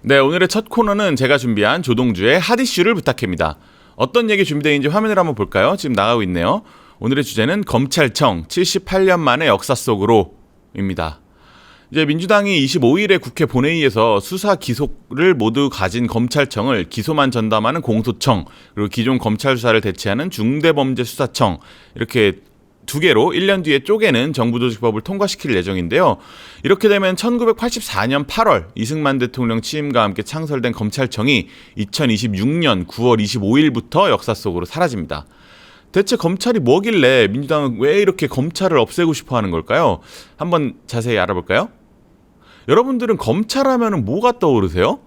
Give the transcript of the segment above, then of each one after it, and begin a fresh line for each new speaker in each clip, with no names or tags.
네, 오늘의 첫 코너는 제가 준비한 조동주의 핫이슈를 부탁합니다. 어떤 얘기 준비되어 있는지 화면을 한번 볼까요? 지금 나가고 있네요. 오늘의 주제는 검찰청 78년 만의 역사 속으로입니다. 이제 민주당이 25일에 국회 본회의에서 수사 기소를 모두 가진 검찰청을 기소만 전담하는 공소청, 그리고 기존 검찰 수사를 대체하는 중대범죄수사청, 이렇게 두 개로 1년 뒤에 쪼개는 정부조직법을 통과시킬 예정인데요. 이렇게 되면 1984년 8월 이승만 대통령 취임과 함께 창설된 검찰청이 2026년 9월 25일부터 역사 속으로 사라집니다. 대체 검찰이 뭐길래 민주당은 왜 이렇게 검찰을 없애고 싶어 하는 걸까요? 한번 자세히 알아볼까요? 여러분들은 검찰하면 뭐가 떠오르세요?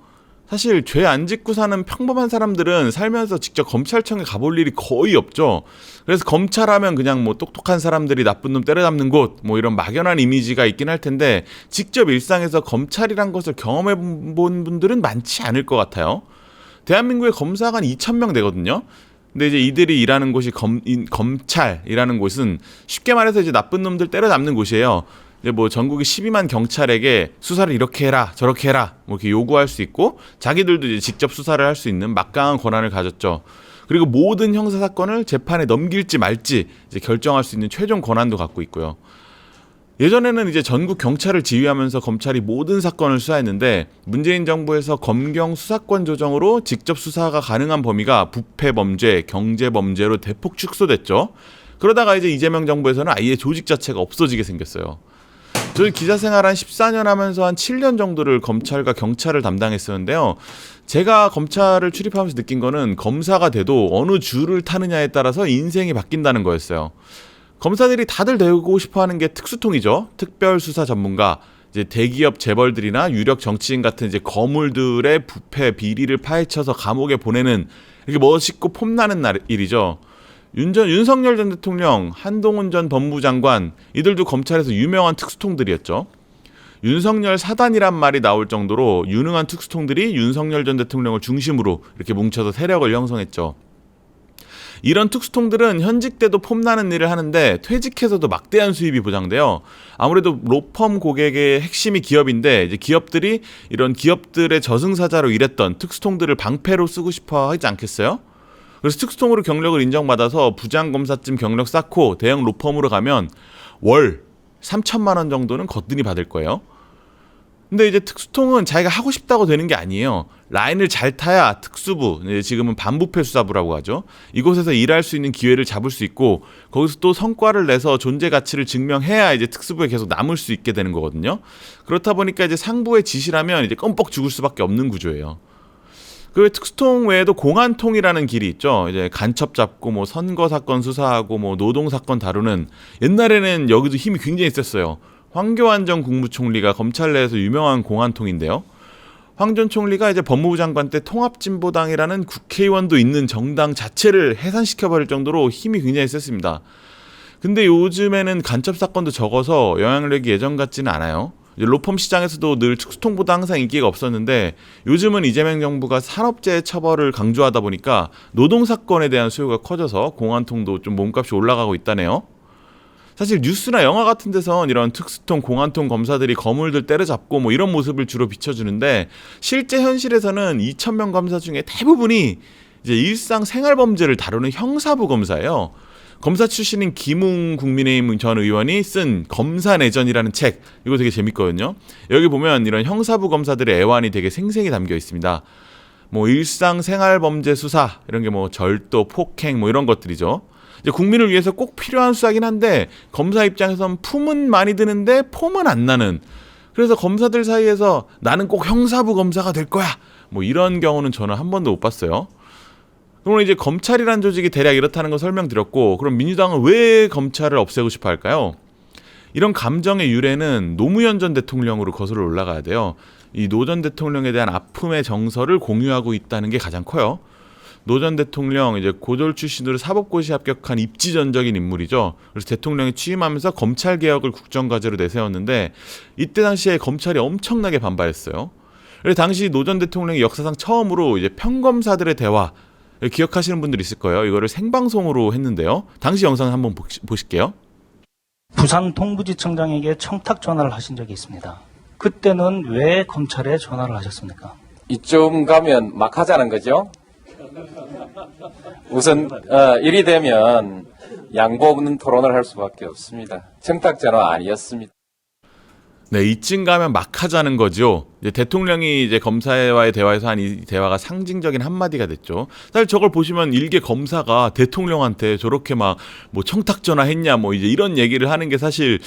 사실 죄 안 짓고 사는 평범한 사람들은 살면서 직접 검찰청에 가볼 일이 거의 없죠. 그래서 검찰하면 그냥 뭐 똑똑한 사람들이 나쁜 놈 때려잡는 곳, 뭐 이런 막연한 이미지가 있긴 할 텐데 직접 일상에서 검찰이란 것을 경험해 본 분들은 많지 않을 것 같아요. 대한민국에 검사가 한 2,000명 되거든요. 근데 이제 이들이 일하는 곳이 검찰이라는 곳은 쉽게 말해서 이제 나쁜 놈들 때려잡는 곳이에요. 이제 뭐 전국의 12만 경찰에게 수사를 이렇게 해라 저렇게 해라 뭐 이렇게 요구할 수 있고, 자기들도 이제 직접 수사를 할 수 있는 막강한 권한을 가졌죠. 그리고 모든 형사 사건을 재판에 넘길지 말지 이제 결정할 수 있는 최종 권한도 갖고 있고요. 예전에는 이제 전국 경찰을 지휘하면서 검찰이 모든 사건을 수사했는데, 문재인 정부에서 검경 수사권 조정으로 직접 수사가 가능한 범위가 부패 범죄, 경제 범죄로 대폭 축소됐죠. 그러다가 이제 이재명 정부에서는 아예 조직 자체가 없어지게 생겼어요. 저희 기자 생활 한 14년 하면서 한 7년 정도를 검찰과 경찰을 담당했었는데요. 제가 검찰을 출입하면서 느낀 거는 검사가 돼도 어느 줄을 타느냐에 따라서 인생이 바뀐다는 거였어요. 검사들이 다들 되고 싶어하는 게 특수통이죠. 특별수사 전문가, 이제 대기업 재벌들이나 유력 정치인 같은 이제 거물들의 부패 비리를 파헤쳐서 감옥에 보내는, 이렇게 멋있고 폼나는 일이죠. 윤석열 전 대통령, 한동훈 전 법무장관, 이들도 검찰에서 유명한 특수통들이었죠. 윤석열 사단이란 말이 나올 정도로 유능한 특수통들이 윤석열 전 대통령을 중심으로 이렇게 뭉쳐서 세력을 형성했죠. 이런 특수통들은 현직 때도 폼나는 일을 하는데 퇴직해서도 막대한 수입이 보장돼요. 아무래도 로펌 고객의 핵심이 기업인데, 이제 기업들이 이런 기업들의 저승사자로 일했던 특수통들을 방패로 쓰고 싶어 하지 않겠어요? 그래서 특수통으로 경력을 인정받아서 부장검사쯤 경력 쌓고 대형 로펌으로 가면 월 3천만 원 정도는 거뜬히 받을 거예요. 근데 이제 특수통은 자기가 하고 싶다고 되는 게 아니에요. 라인을 잘 타야 특수부, 지금은 반부패 수사부라고 하죠. 이곳에서 일할 수 있는 기회를 잡을 수 있고, 거기서 또 성과를 내서 존재 가치를 증명해야 이제 특수부에 계속 남을 수 있게 되는 거거든요. 그렇다 보니까 이제 상부의 지시라면 이제 껌뻑 죽을 수밖에 없는 구조예요. 그 특수통 외에도 공안통이라는 길이 있죠. 이제 간첩 잡고 뭐 선거 사건 수사하고 뭐 노동 사건 다루는, 옛날에는 여기도 힘이 굉장히 셌어요. 황교안 전 국무총리가 검찰 내에서 유명한 공안통인데요. 황 전 총리가 이제 법무부 장관 때 통합진보당이라는 국회의원도 있는 정당 자체를 해산시켜버릴 정도로 힘이 굉장히 셌습니다. 근데 요즘에는 간첩 사건도 적어서 영향력이 예전 같지는 않아요. 로펌 시장에서도 늘 특수통보다 항상 인기가 없었는데, 요즘은 이재명 정부가 산업재해 처벌을 강조하다 보니까 노동사건에 대한 수요가 커져서 공안통도 좀 몸값이 올라가고 있다네요. 사실 뉴스나 영화 같은 데선 이런 특수통, 공안통 검사들이 거물들 때려잡고 뭐 이런 모습을 주로 비춰주는데, 실제 현실에서는 2,000명 검사 중에 대부분이 이제 일상 생활범죄를 다루는 형사부 검사예요. 검사 출신인 김웅 국민의힘 전 의원이 쓴 검사내전이라는 책, 이거 되게 재밌거든요. 여기 보면 이런 형사부 검사들의 애환이 되게 생생히 담겨 있습니다. 뭐 일상 생활범죄 수사, 이런 게 뭐 절도, 폭행 뭐 이런 것들이죠. 이제 국민을 위해서 꼭 필요한 수사긴 한데, 검사 입장에서는 품은 많이 드는데 폼은 안 나는, 그래서 검사들 사이에서 나는 꼭 형사부 검사가 될 거야, 뭐 이런 경우는 저는 한 번도 못 봤어요. 그러면 이제 검찰이란 조직이 대략 이렇다는 거 설명드렸고, 그럼 민주당은 왜 검찰을 없애고 싶어 할까요? 이런 감정의 유래는 노무현 전 대통령으로 거슬러 올라가야 돼요. 이 노 전 대통령에 대한 아픔의 정서를 공유하고 있다는 게 가장 커요. 노 전 대통령 이제 고졸 출신으로 사법고시 합격한 입지전적인 인물이죠. 그래서 대통령이 취임하면서 검찰 개혁을 국정과제로 내세웠는데, 이때 당시에 검찰이 엄청나게 반발했어요. 그래서 당시 노 전 대통령이 역사상 처음으로 이제 평검사들의 대화, 기억하시는 분들 있을 거예요. 이거를 생방송으로 했는데요. 당시 영상 한번 보실게요.
부산 동부지청장에게 청탁 전화를 하신 적이 있습니다. 그때는 왜 검찰에 전화를 하셨습니까? 이쯤 가면 막 하자는 거죠. 우선 일이 되면 양보 없는 토론을 할 수밖에 없습니다. 청탁전은 아니었습니다.
네, 이쯤 가면 막 하자는 거죠. 이제 대통령이 이제 검사와의 대화에서 한 이 대화가 상징적인 한마디가 됐죠. 사실 저걸 보시면 일개 검사가 대통령한테 저렇게 막 뭐 청탁 전화했냐 뭐 이제 이런 얘기를 하는 게 사실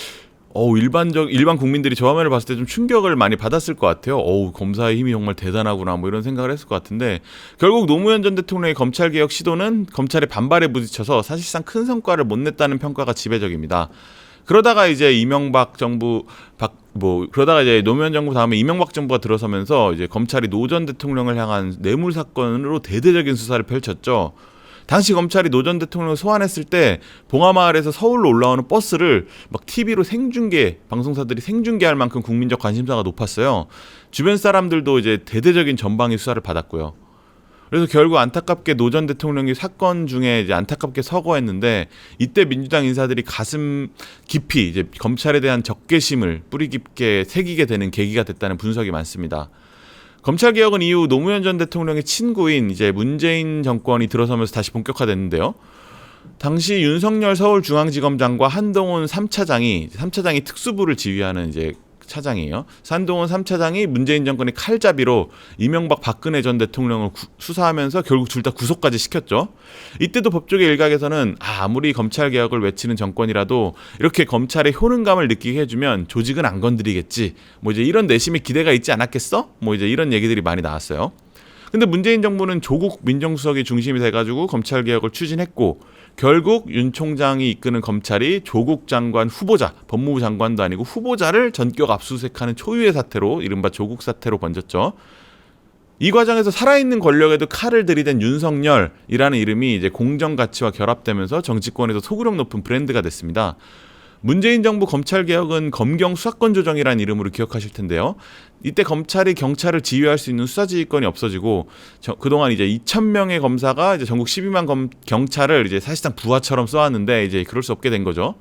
일반 국민들이 저 화면을 봤을 때 좀 충격을 많이 받았을 것 같아요. 검사의 힘이 정말 대단하구나 뭐 이런 생각을 했을 것 같은데 결국 노무현 전 대통령의 검찰개혁 시도는 검찰의 반발에 부딪혀서 사실상 큰 성과를 못 냈다는 평가가 지배적입니다. 그러다가 이제 그러다가 이제 노무현 정부 다음에 이명박 정부가 들어서면서 이제 검찰이 노 전 대통령을 향한 뇌물 사건으로 대대적인 수사를 펼쳤죠. 당시 검찰이 노 전 대통령을 소환했을 때 봉하마을에서 서울로 올라오는 버스를 막 TV로 방송사들이 생중계할 만큼 국민적 관심사가 높았어요. 주변 사람들도 이제 대대적인 전방위 수사를 받았고요. 그래서 결국 안타깝게 노 전 대통령이 사건 중에 이제 안타깝게 서거했는데 이때 민주당 인사들이 가슴 깊이 이제 검찰에 대한 적개심을 뿌리 깊게 새기게 되는 계기가 됐다는 분석이 많습니다. 검찰 개혁은 이후 노무현 전 대통령의 친구인 이제 문재인 정권이 들어서면서 다시 본격화됐는데요. 당시 윤석열 서울중앙지검장과 한동훈 3차장이 특수부를 지휘하는 이제 차장이에요. 한동훈 3차장이 문재인 정권의 칼잡이로 이명박 박근혜 전 대통령을 수사하면서 결국 둘 다 구속까지 시켰죠. 이때도 법조계 일각에서는 아무리 검찰 개혁을 외치는 정권이라도 이렇게 검찰의 효능감을 느끼게 해주면 조직은 안 건드리겠지. 뭐 이제 이런 내심의 기대가 있지 않았겠어? 뭐 이제 이런 얘기들이 많이 나왔어요. 근데 문재인 정부는 조국 민정수석이 중심이 돼가지고 검찰 개혁을 추진했고 결국 윤 총장이 이끄는 검찰이 조국 장관 후보자, 법무부 장관도 아니고 후보자를 전격 압수수색하는 초유의 사태로 이른바 조국 사태로 번졌죠. 이 과정에서 살아있는 권력에도 칼을 들이댄 윤석열이라는 이름이 이제 공정 가치와 결합되면서 정치권에서 소구력 높은 브랜드가 됐습니다. 문재인 정부 검찰개혁은 검경 수사권 조정이라는 이름으로 기억하실 텐데요. 이때 검찰이 경찰을 지휘할 수 있는 수사지휘권이 없어지고 그동안 이제 2,000명의 검사가 이제 전국 12만 경찰을 이제 사실상 부하처럼 써왔는데 이제 그럴 수 없게 된 거죠.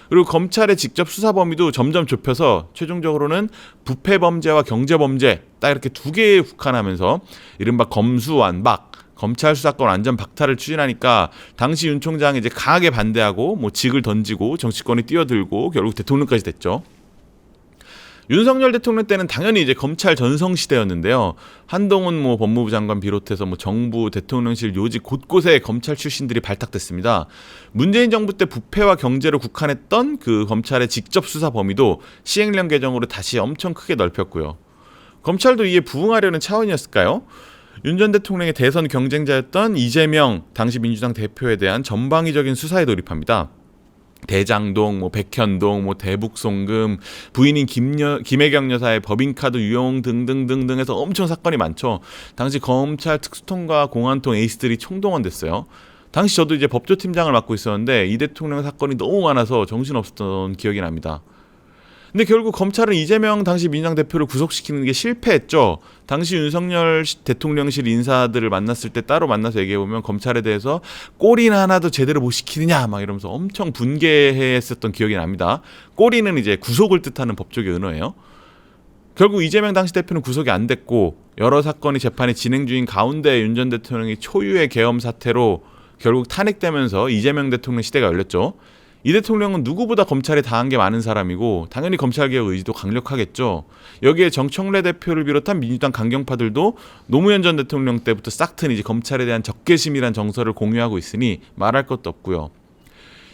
그리고 검찰의 직접 수사 범위도 점점 좁혀서 최종적으로는 부패 범죄와 경제 범죄 딱 이렇게 두 개에 국한하면서 이른바 검수완박 검찰 수사권 완전 박탈을 추진하니까 당시 윤 총장이 이제 강하게 반대하고 뭐 직을 던지고 정치권이 뛰어들고 결국 대통령까지 됐죠. 윤석열 대통령 때는 당연히 이제 검찰 전성 시대였는데요. 한동훈 뭐 법무부 장관 비롯해서 뭐 정부 대통령실 요직 곳곳에 검찰 출신들이 발탁됐습니다. 문재인 정부 때 부패와 경제로 국한했던 그 검찰의 직접 수사 범위도 시행령 개정으로 다시 엄청 크게 넓혔고요. 검찰도 이에 부응하려는 차원이었을까요? 윤 전 대통령의 대선 경쟁자였던 이재명 당시 민주당 대표에 대한 전방위적인 수사에 돌입합니다. 대장동, 뭐 백현동, 뭐 대북송금, 부인인 김혜경 여사의 법인카드 유용 등등등등 해서 엄청 사건이 많죠. 당시 검찰 특수통과 공안통 에이스들이 총동원됐어요. 당시 저도 이제 법조팀장을 맡고 있었는데 이 대통령 사건이 너무 많아서 정신없었던 기억이 납니다. 근데 결국 검찰은 이재명 당시 민주당 대표를 구속시키는 게 실패했죠. 당시 윤석열 대통령실 인사들을 만났을 때 따로 만나서 얘기해보면 검찰에 대해서 꼬리나 하나도 제대로 못 시키느냐 막 이러면서 엄청 분개했었던 기억이 납니다. 꼬리는 이제 구속을 뜻하는 법조계 은어예요. 결국 이재명 당시 대표는 구속이 안 됐고 여러 사건이 재판이 진행 중인 가운데 윤 전 대통령이 초유의 계엄 사태로 결국 탄핵되면서 이재명 대통령 시대가 열렸죠. 이 대통령은 누구보다 검찰에 당한 게 많은 사람이고 당연히 검찰개혁 의지도 강력하겠죠. 여기에 정청래 대표를 비롯한 민주당 강경파들도 노무현 전 대통령 때부터 싹튼 이제 검찰에 대한 적개심이란 정서를 공유하고 있으니 말할 것도 없고요.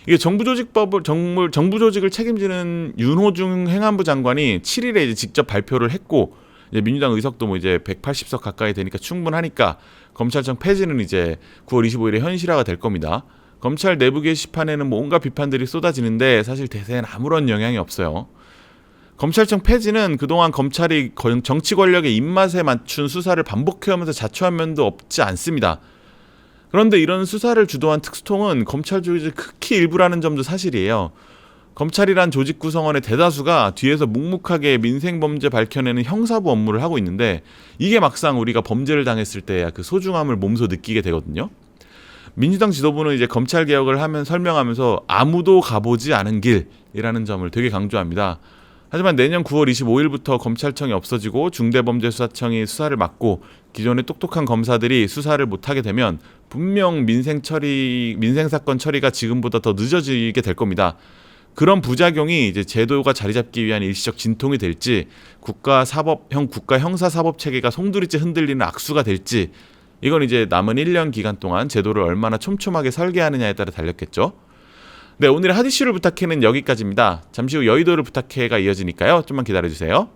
이게 정부 조직을 책임지는 윤호중 행안부 장관이 7일에 이제 직접 발표를 했고 이제 민주당 의석도 뭐 이제 180석 가까이 되니까 충분하니까 검찰청 폐지는 이제 9월 25일에 현실화가 될 겁니다. 검찰 내부 게시판에는 뭐 온갖 비판들이 쏟아지는데 사실 대세엔 아무런 영향이 없어요. 검찰청 폐지는 그동안 검찰이 정치 권력의 입맛에 맞춘 수사를 반복해오면서 자초한 면도 없지 않습니다. 그런데 이런 수사를 주도한 특수통은 검찰 조직의 극히 일부라는 점도 사실이에요. 검찰이란 조직 구성원의 대다수가 뒤에서 묵묵하게 민생범죄 밝혀내는 형사부 업무를 하고 있는데 이게 막상 우리가 범죄를 당했을 때야 그 소중함을 몸소 느끼게 되거든요. 민주당 지도부는 이제 검찰 개혁을 설명하면서 아무도 가보지 않은 길이라는 점을 되게 강조합니다. 하지만 내년 9월 25일부터 검찰청이 없어지고 중대범죄수사청이 수사를 맡고 기존의 똑똑한 검사들이 수사를 못하게 되면 분명 민생사건 처리가 지금보다 더 늦어지게 될 겁니다. 그런 부작용이 이제 제도가 자리 잡기 위한 일시적 진통이 될지 국가 형사사법 체계가 송두리째 흔들리는 악수가 될지 이건 이제 남은 1년 기간 동안 제도를 얼마나 촘촘하게 설계하느냐에 따라 달렸겠죠. 네, 오늘의 핫이슈를 부탁해는 여기까지입니다. 잠시 후 여의도를 부탁해가 이어지니까요. 좀만 기다려주세요.